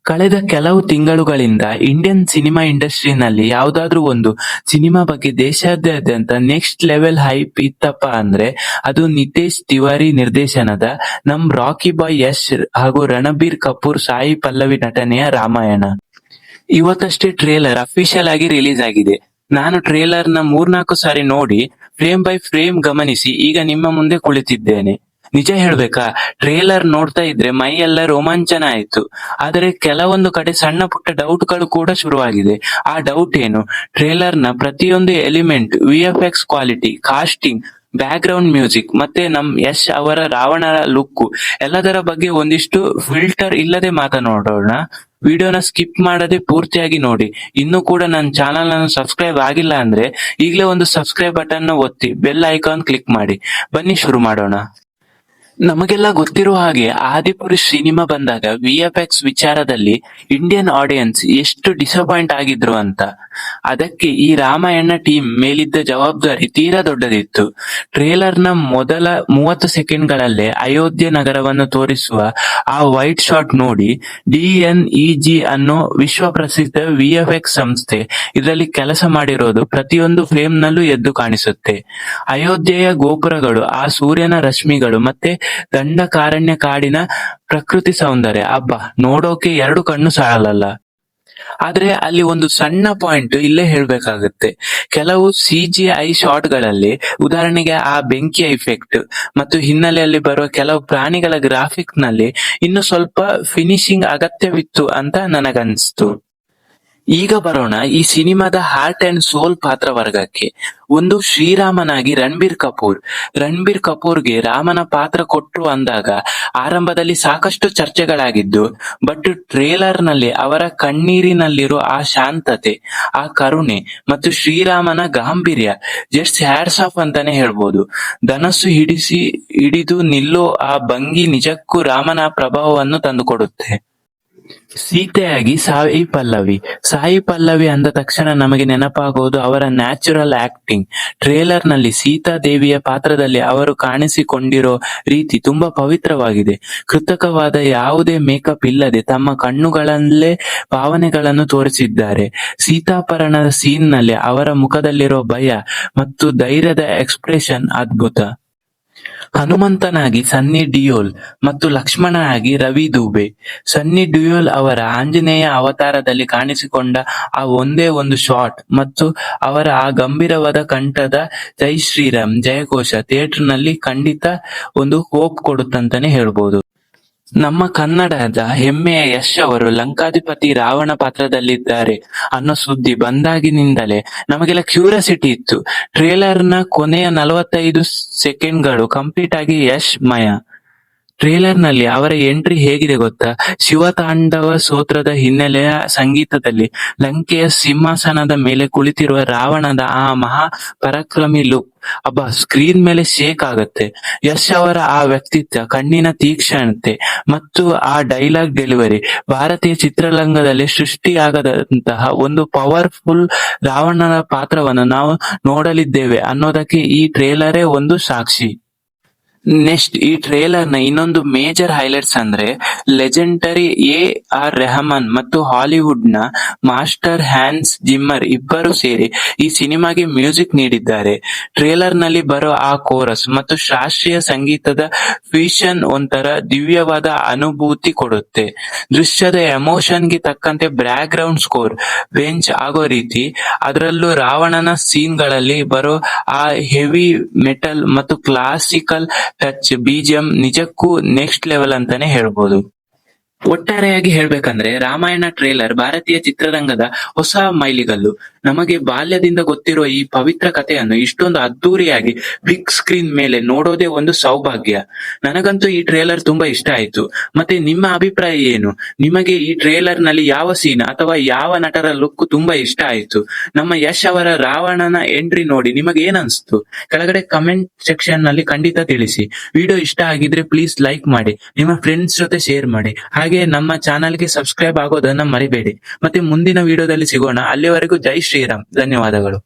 ಕಳೆದ ಕೆಲವು ತಿಂಗಳುಗಳಿಂದ ಇಂಡಿಯನ್ ಸಿನಿಮಾ ಇಂಡಸ್ಟ್ರಿನಲ್ಲಿ ಯಾವುದಾದ್ರೂ ಒಂದು ಸಿನಿಮಾ ಬಗ್ಗೆ ದೇಶಾದ್ಯಂತ ನೆಕ್ಸ್ಟ್ ಲೆವೆಲ್ ಹೈಪ್ ಇತ್ತಪ್ಪ ಅಂದ್ರೆ ಅದು ನಿತೇಶ್ ತಿವಾರಿ ನಿರ್ದೇಶನದ ನಮ್ ರಾಕಿ ಬಾಯ್ ಯಶ್ ಹಾಗೂ ರಣಬೀರ್ ಕಪೂರ್ ಸಾಯಿ ಪಲ್ಲವಿ ನಟನೆಯ ರಾಮಾಯಣ. ಇವತ್ತಷ್ಟೇ ಟ್ರೇಲರ್ ಅಫಿಷಿಯಲ್ ಆಗಿ ರಿಲೀಸ್ ಆಗಿದೆ. ನಾನು ಟ್ರೇಲರ್ ನ 3-4 ಸಾರಿ ನೋಡಿ ಫ್ರೇಮ್ ಬೈ ಫ್ರೇಮ್ ಗಮನಿಸಿ ಈಗ ನಿಮ್ಮ ಮುಂದೆ ಕುಳಿತಿದ್ದೇನೆ. ನಿಜ ಹೇಳ್ಬೇಕಾ, ಟ್ರೇಲರ್ ನೋಡ್ತಾ ಇದ್ರೆ ಮೈ ಎಲ್ಲ ರೋಮಾಂಚನ ಆಯ್ತು. ಆದರೆ ಕೆಲವೊಂದು ಕಡೆ ಸಣ್ಣ ಪುಟ್ಟ ಡೌಟ್ಗಳು ಕೂಡ ಶುರುವಾಗಿದೆ. ಆ ಡೌಟ್ ಏನು? ಟ್ರೇಲರ್ ನ ಪ್ರತಿಯೊಂದು element, VFX quality, casting, background music ಮತ್ತೆ ನಮ್ ಯಶ್ ಅವರ ರಾವಣರ ಲುಕ್ ಎಲ್ಲದರ ಬಗ್ಗೆ ಒಂದಿಷ್ಟು ಫಿಲ್ಟರ್ ಇಲ್ಲದೆ ಮಾತನಾಡೋಣ. ವಿಡಿಯೋನ ಸ್ಕಿಪ್ ಮಾಡದೆ ಪೂರ್ತಿಯಾಗಿ ನೋಡಿ. ಇನ್ನೂ ಕೂಡ ನನ್ನ ಚಾನಲ್ ಅನ್ನು ಸಬ್ಸ್ಕ್ರೈಬ್ ಆಗಿಲ್ಲ ಅಂದ್ರೆ ಈಗಲೇ ಒಂದು ಸಬ್ಸ್ಕ್ರೈಬ್ ಬಟನ್ ಒತ್ತಿ ಬೆಲ್ ಐಕಾನ್ ಕ್ಲಿಕ್ ಮಾಡಿ. ಬನ್ನಿ ಶುರು ಮಾಡೋಣ. ನಮಗೆಲ್ಲ ಗೊತ್ತಿರುವ ಹಾಗೆ ಆದಿಪುರುಷ್ ಸಿನಿಮಾ ಬಂದಾಗ ವಿಎಫ್ಎಕ್ಸ್ ವಿಚಾರದಲ್ಲಿ ಇಂಡಿಯನ್ ಆಡಿಯನ್ಸ್ ಎಷ್ಟು ಡಿಸಪಾಯಿಂಟ್ ಆಗಿದ್ರು ಅಂತ. ಅದಕ್ಕೆ ಈ ರಾಮಾಯಣ ಟೀಮ್ ಮೇಲಿದ್ದ ಜವಾಬ್ದಾರಿ ತೀರಾ ದೊಡ್ಡದಿತ್ತು. ಟ್ರೇಲರ್ ನ ಮೊದಲ 30 ಸೆಕೆಂಡ್ಗಳಲ್ಲೇ ಅಯೋಧ್ಯೆ ನಗರವನ್ನು ತೋರಿಸುವ ಆ ವೈಟ್ ಶಾಟ್ ನೋಡಿ DNEG ಅನ್ನೋ ವಿಶ್ವ ಪ್ರಸಿದ್ಧ ವಿಎಫ್ಎಕ್ಸ್ ಸಂಸ್ಥೆ ಇದರಲ್ಲಿ ಕೆಲಸ ಮಾಡಿರೋದು ಪ್ರತಿಯೊಂದು ಫ್ರೇಮ್ ನಲ್ಲೂ ಎದ್ದು ಕಾಣಿಸುತ್ತೆ. ಅಯೋಧ್ಯೆಯ ಗೋಪುರಗಳು, ಆ ಸೂರ್ಯನ ರಶ್ಮಿಗಳು ಮತ್ತೆ ದಂಡಕಾರಣ್ಯ ಕಾಡಿನ ಪ್ರಕೃತಿ ಸೌಂದರ್ಯ ಅಬ್ಬಾ, ನೋಡೋಕೆ 2 ಕಣ್ಣು ಸಾಲಲ್ಲ. ಆದ್ರೆ ಅಲ್ಲಿ ಒಂದು ಸಣ್ಣ ಪಾಯಿಂಟ್ ಇಲ್ಲೇ ಹೇಳ್ಬೇಕಾಗುತ್ತೆ. ಕೆಲವು CGI ಶಾಟ್ ಗಳಲ್ಲಿ, ಉದಾಹರಣೆಗೆ ಆ ಬೆಂಕಿಯ ಇಫೆಕ್ಟ್ ಮತ್ತು ಹಿನ್ನೆಲೆಯಲ್ಲಿ ಬರುವ ಕೆಲವು ಪ್ರಾಣಿಗಳ ಗ್ರಾಫಿಕ್ ನಲ್ಲಿ ಇನ್ನು ಸ್ವಲ್ಪ ಫಿನಿಶಿಂಗ್ ಅಗತ್ಯವಿತ್ತು ಅಂತ ನನಗನ್ಸ್ತು. ಈಗ ಬರೋಣ ಈ ಸಿನಿಮಾದ ಹಾರ್ಟ್ ಅಂಡ್ ಸೋಲ್ ಪಾತ್ರವರ್ಗಕ್ಕೆ. ಒಂದು, ಶ್ರೀರಾಮನಾಗಿ ರಣಬೀರ್ ಕಪೂರ್ಗೆ ರಾಮನ ಪಾತ್ರ ಕೊಟ್ರು ಅಂದಾಗ ಆರಂಭದಲ್ಲಿ ಸಾಕಷ್ಟು ಚರ್ಚೆಗಳಾಗಿದ್ದು, ಬಟ್ ಟ್ರೇಲರ್ ನಲ್ಲಿ ಅವರ ಕಣ್ಣೀರಿನಲ್ಲಿರೋ ಆ ಶಾಂತತೆ, ಆ ಕರುಣೆ ಮತ್ತು ಶ್ರೀರಾಮನ ಗಾಂಭೀರ್ಯ ಜಸ್ಟ್ ಹ್ಯಾಟ್ಸ್ ಆಫ್ ಅಂತಾನೆ ಹೇಳ್ಬೋದು. ಧನಸ್ಸು ಹಿಡಿದು ನಿಲ್ಲೋ ಆ ಭಂಗಿ ನಿಜಕ್ಕೂ ರಾಮನ ಪ್ರಭಾವವನ್ನು ತಂದುಕೊಡುತ್ತೆ. ಸೀತೆಯಾಗಿ ಸಾಯಿ ಪಲ್ಲವಿ ಅಂದ ತಕ್ಷಣ ನಮಗೆ ನೆನಪಾಗೋದು ಅವರ ನ್ಯಾಚುರಲ್ ಆಕ್ಟಿಂಗ್. ಟ್ರೇಲರ್ ನಲ್ಲಿ ಸೀತಾ ದೇವಿಯ ಪಾತ್ರದಲ್ಲಿ ಅವರು ಕಾಣಿಸಿಕೊಂಡಿರೋ ರೀತಿ ತುಂಬಾ ಪವಿತ್ರವಾಗಿದೆ. ಕೃತಕವಾದ ಯಾವುದೇ ಮೇಕಪ್ ಇಲ್ಲದೆ ತಮ್ಮ ಕಣ್ಣುಗಳಲ್ಲೇ ಭಾವನೆಗಳನ್ನು ತೋರಿಸಿದ್ದಾರೆ. ಸೀತಾಪಹರಣದ ಸೀನ್ ನಲ್ಲಿ ಅವರ ಮುಖದಲ್ಲಿರೋ ಭಯ ಮತ್ತು ಧೈರ್ಯದ ಎಕ್ಸ್ಪ್ರೆಷನ್ ಅದ್ಭುತ. ಹನುಮಂತನಾಗಿ ಸನ್ನಿ ಡಿಯೋಲ್ ಮತ್ತು ಲಕ್ಷ್ಮಣನಾಗಿ ರವಿ ದೂಬೆ. ಸನ್ನಿ ಡಿಯೋಲ್ ಅವರ ಆಂಜನೇಯ ಅವತಾರದಲ್ಲಿ ಕಾಣಿಸಿಕೊಂಡ ಆ ಒಂದೇ ಒಂದು ಶಾಟ್ ಮತ್ತು ಅವರ ಆ ಗಂಭೀರವಾದ ಕಂಠದ ಜೈ ಶ್ರೀರಾಮ್ ಜಯಘೋಷ ಥಿಯೇಟರ್ ನಲ್ಲಿ ಖಂಡಿತ ಒಂದು ಹೋಪ್ ಕೊಡುತ್ತಂತಾನೆ ಹೇಳ್ಬೋದು. ನಮ್ಮ ಕನ್ನಡದ ಹೆಮ್ಮೆಯ ಯಶ್ ಅವರು ಲಂಕಾಧಿಪತಿ ರಾವಣ ಪಾತ್ರದಲ್ಲಿದ್ದಾರೆ ಅನ್ನೋ ಸುದ್ದಿ ಬಂದಾಗಿನಿಂದಲೇ ನಮಗೆಲ್ಲ ಕ್ಯೂರಿಯಾಸಿಟಿ ಇತ್ತು. ಟ್ರೇಲರ್ ನ ಕೊನೆಯ 45 ಸೆಕೆಂಡ್ಗಳು ಕಂಪ್ಲೀಟ್ ಆಗಿ ಯಶ್ ಮಯ. ಟ್ರೇಲರ್ ನಲ್ಲಿ ಅವರ ಎಂಟ್ರಿ ಹೇಗಿದೆ ಗೊತ್ತಾ? ಶಿವತಾಂಡವ ಸ್ತೋತ್ರದ ಹಿನ್ನೆಲೆಯ ಸಂಗೀತದಲ್ಲಿ ಲಂಕೆಯ ಸಿಂಹಾಸನದ ಮೇಲೆ ಕುಳಿತಿರುವ ರಾವಣದ ಆ ಮಹಾ ಪರಾಕ್ರಮಿ ಲುಕ್ ಅಬ್ಬಾ, ಸ್ಕ್ರೀನ್ ಮೇಲೆ ಶೇಕ್ ಆಗತ್ತೆ. ಯಶ್ ಅವರ ಆ ವ್ಯಕ್ತಿತ್ವ, ಕಣ್ಣಿನ ತೀಕ್ಷ್ಣತೆ ಮತ್ತು ಆ ಡೈಲಾಗ್ ಡೆಲಿವರಿ ಭಾರತೀಯ ಚಿತ್ರರಂಗದಲ್ಲಿ ಸೃಷ್ಟಿಯಾಗದಂತಹ ಒಂದು ಪವರ್ಫುಲ್ ರಾವಣನ ಪಾತ್ರವನ್ನು ನಾವು ನೋಡಲಿದ್ದೇವೆ ಅನ್ನೋದಕ್ಕೆ ಈ ಟ್ರೇಲರೇ ಒಂದು ಸಾಕ್ಷಿ. ನೆಕ್ಸ್ಟ್, ಈ ಟ್ರೇಲರ್ ನ ಇನ್ನೊಂದು ಮೇಜರ್ ಹೈಲೈಟ್ಸ್ ಅಂದ್ರೆ ಲೆಜೆಂಡರಿ AR ರೆಹಮಾನ್ ಮತ್ತು ಹಾಲಿವುಡ್ ನ ಮಾಸ್ಟರ್ ಹ್ಯಾನ್ಸ್ ಜಿಮ್ಮರ್ ಇಬ್ಬರು ಸೇರಿ ಈ ಸಿನಿಮಾಗೆ ಮ್ಯೂಸಿಕ್ ನೀಡಿದ್ದಾರೆ. ಟ್ರೇಲರ್ ನಲ್ಲಿ ಬರೋ ಆ ಕೋರಸ್ ಮತ್ತು ಶಾಸ್ತ್ರೀಯ ಸಂಗೀತದ ಫ್ಯೂಷನ್ ಒಂಥರ ದಿವ್ಯವಾದ ಅನುಭೂತಿ ಕೊಡುತ್ತೆ. ದೃಶ್ಯದ ಎಮೋಷನ್ ಗೆ ತಕ್ಕಂತೆ ಬ್ಯಾಕ್ ಗ್ರೌಂಡ್ ಸ್ಕೋರ್ ಬೆಂಚ್ ಆಗೋ ರೀತಿ, ಅದರಲ್ಲೂ ರಾವಣನ ಸೀನ್ ಗಳಲ್ಲಿ ಬರೋ ಆ ಹೆವಿ ಮೆಟಲ್ ಮತ್ತು ಕ್ಲಾಸಿಕಲ್ ಟಚ್ BGM ನಿಜಕ್ಕೂ ನೆಕ್ಸ್ಟ್ ಲೆವೆಲ್ ಅಂತಾನೆ ಹೇಳ್ಬೋದು. ಒಟ್ಟಾರೆಯಾಗಿ ಹೇಳ್ಬೇಕಂದ್ರೆ ರಾಮಾಯಣ ಟ್ರೇಲರ್ ಭಾರತೀಯ ಚಿತ್ರರಂಗದ ಹೊಸ ಮೈಲಿಗಲ್ಲು. ನಮಗೆ ಬಾಲ್ಯದಿಂದ ಗೊತ್ತಿರುವ ಈ ಪವಿತ್ರ ಕಥೆಯನ್ನು ಇಷ್ಟೊಂದು ಅದ್ದೂರಿಯಾಗಿ ಬಿಗ್ ಸ್ಕ್ರೀನ್ ಮೇಲೆ ನೋಡೋದೇ ಒಂದು ಸೌಭಾಗ್ಯ. ನನಗಂತೂ ಈ ಟ್ರೇಲರ್ ತುಂಬಾ ಇಷ್ಟ ಆಯ್ತು. ಮತ್ತೆ ನಿಮ್ಮ ಅಭಿಪ್ರಾಯ ಏನು? ನಿಮಗೆ ಈ ಟ್ರೇಲರ್ ನಲ್ಲಿ ಯಾವ ಸೀನ್ ಅಥವಾ ಯಾವ ನಟರ ಲುಕ್ ತುಂಬಾ ಇಷ್ಟ ಆಯ್ತು? ನಮ್ಮ ಯಶ್ ಅವರ ರಾವಣನ ಎಂಟ್ರಿ ನೋಡಿ ನಿಮಗೆ ಏನನ್ಸ್ತು? ಕೆಳಗಡೆ ಕಮೆಂಟ್ ಸೆಕ್ಷನ್ ನಲ್ಲಿ ಖಂಡಿತ ತಿಳಿಸಿ. ವಿಡಿಯೋ ಇಷ್ಟ ಆಗಿದ್ರೆ ಪ್ಲೀಸ್ ಲೈಕ್ ಮಾಡಿ, ನಿಮ್ಮ ಫ್ರೆಂಡ್ಸ್ ಜೊತೆ ಶೇರ್ ಮಾಡಿ, ಹಾಗೆ ನಮ್ಮ ಚಾನಲ್ಗೆ ಸಬ್ಸ್ಕ್ರೈಬ್ ಆಗೋದನ್ನ ಮರಿಬೇಡಿ. ಮತ್ತೆ ಮುಂದಿನ ವಿಡಿಯೋದಲ್ಲಿ ಸಿಗೋಣ. ಅಲ್ಲಿವರೆಗೂ ಜೈ ಶ್ರೀರಾಮ್. ಧನ್ಯವಾದಗಳು.